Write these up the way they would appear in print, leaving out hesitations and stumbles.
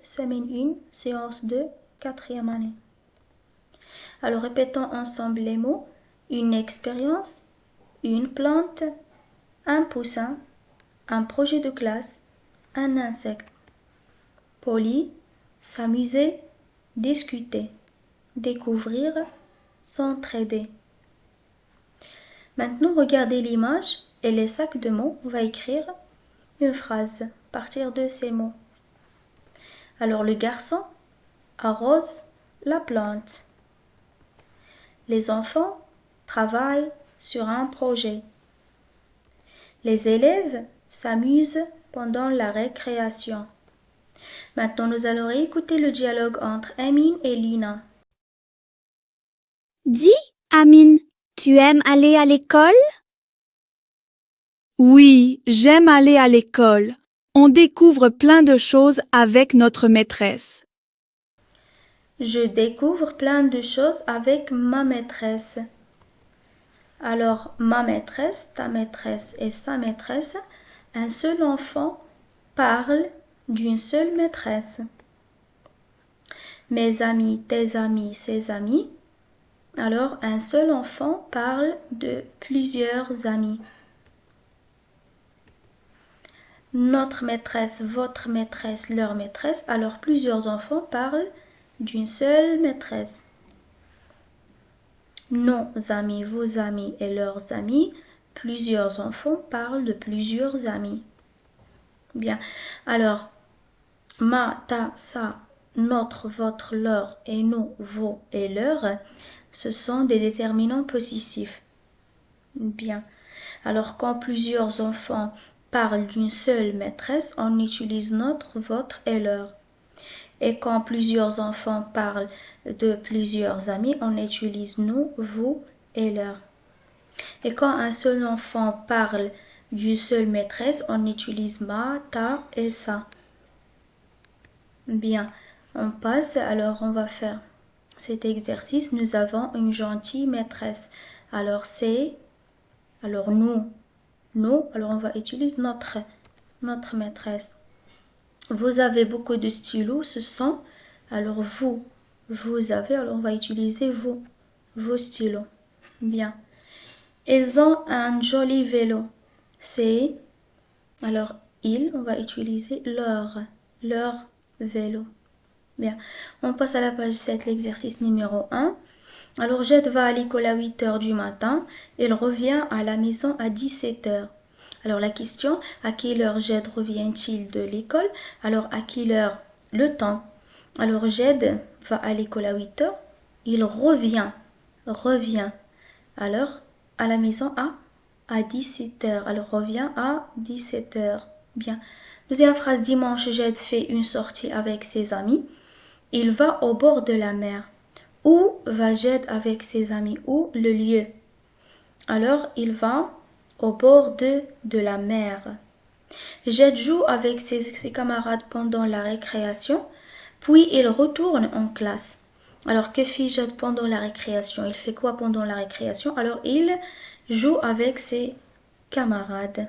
semaine 1, séance 2, 4e année. Alors répétons ensemble les mots. Une expérience, une plante, un poussin, un projet de classe, un insecte. Poli, s'amuser, discuter, découvrir, s'entraider. Maintenant, regardez l'image et les sacs de mots. On va écrire une phrase à partir de ces mots. Alors, le garçon arrose la plante. Les enfants travaillent sur un projet. Les élèves s'amusent pendant la récréation. Maintenant, nous allons réécouter le dialogue entre Amine et Lina. Dis, Amine, tu aimes aller à l'école? Oui, j'aime aller à l'école. On découvre plein de choses avec notre maîtresse. Je découvre plein de choses avec ma maîtresse. Alors, ma maîtresse, ta maîtresse et sa maîtresse, un seul enfant parle d'une seule maîtresse. Mes amis, tes amis, ses amis. Alors, un seul enfant parle de plusieurs amis. Notre maîtresse, votre maîtresse, leur maîtresse. Alors, plusieurs enfants parlent d'une seule maîtresse. Nos amis, vos amis et leurs amis. Plusieurs enfants parlent de plusieurs amis. Bien. Alors, ma, ta, sa, notre, votre, leur et nous, vos et leurs, ce sont des déterminants possessifs. Bien. Alors, quand plusieurs enfants parlent d'une seule maîtresse, on utilise notre, votre et leur. Et quand plusieurs enfants parlent de plusieurs amis, on utilise nous, vous et leur. Et quand un seul enfant parle d'une seule maîtresse, on utilise ma, ta et sa. Bien, on passe, alors on va faire cet exercice. Nous avons une gentille maîtresse. Alors c'est, alors nous, alors on va utiliser notre maîtresse. Vous avez beaucoup de stylos, ce sont, alors vous avez, alors on va utiliser vos stylos. Bien. Ils ont un joli vélo. C'est, alors on va utiliser leur vélo. Bien. On passe à la page 7, l'exercice numéro 1. Alors Jed va à l'école à 8 heures du matin. Il revient à la maison à 17 heures. Alors la question, à quelle heure Jed revient-il de l'école? Alors à quelle heure? Le temps. Alors Jed va à l'école à 8 heures. Il revient. Alors à la maison à 17 heures. Alors revient à 17 heures. Bien. Deuxième phrase, dimanche, Jed fait une sortie avec ses amis. Il va au bord de la mer. Où va Jed avec ses amis? Où? Le lieu. Alors il va au bord de la mer. Jed joue avec ses camarades pendant la récréation, puis il retourne en classe. Alors que fait Jed pendant la récréation? Il fait quoi pendant la récréation? Alors il joue avec ses camarades.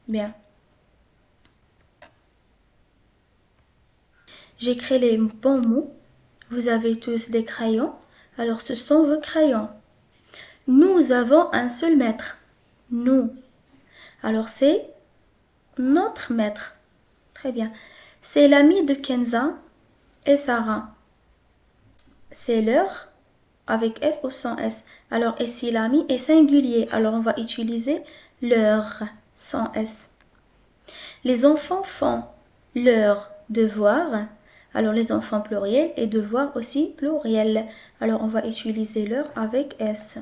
Bien. J'écris les bons mots. Vous avez tous des crayons. Alors ce sont vos crayons. Nous avons un seul maître. Nous. Alors c'est notre maître. Très bien. C'est l'ami de Kenza et Sarah. C'est leur avec S ou sans S. Alors ici l'ami est singulier. Alors on va utiliser leur sans S. Les enfants font leurs devoirs. Alors les enfants pluriels et devoirs aussi pluriel. Alors on va utiliser leur avec S.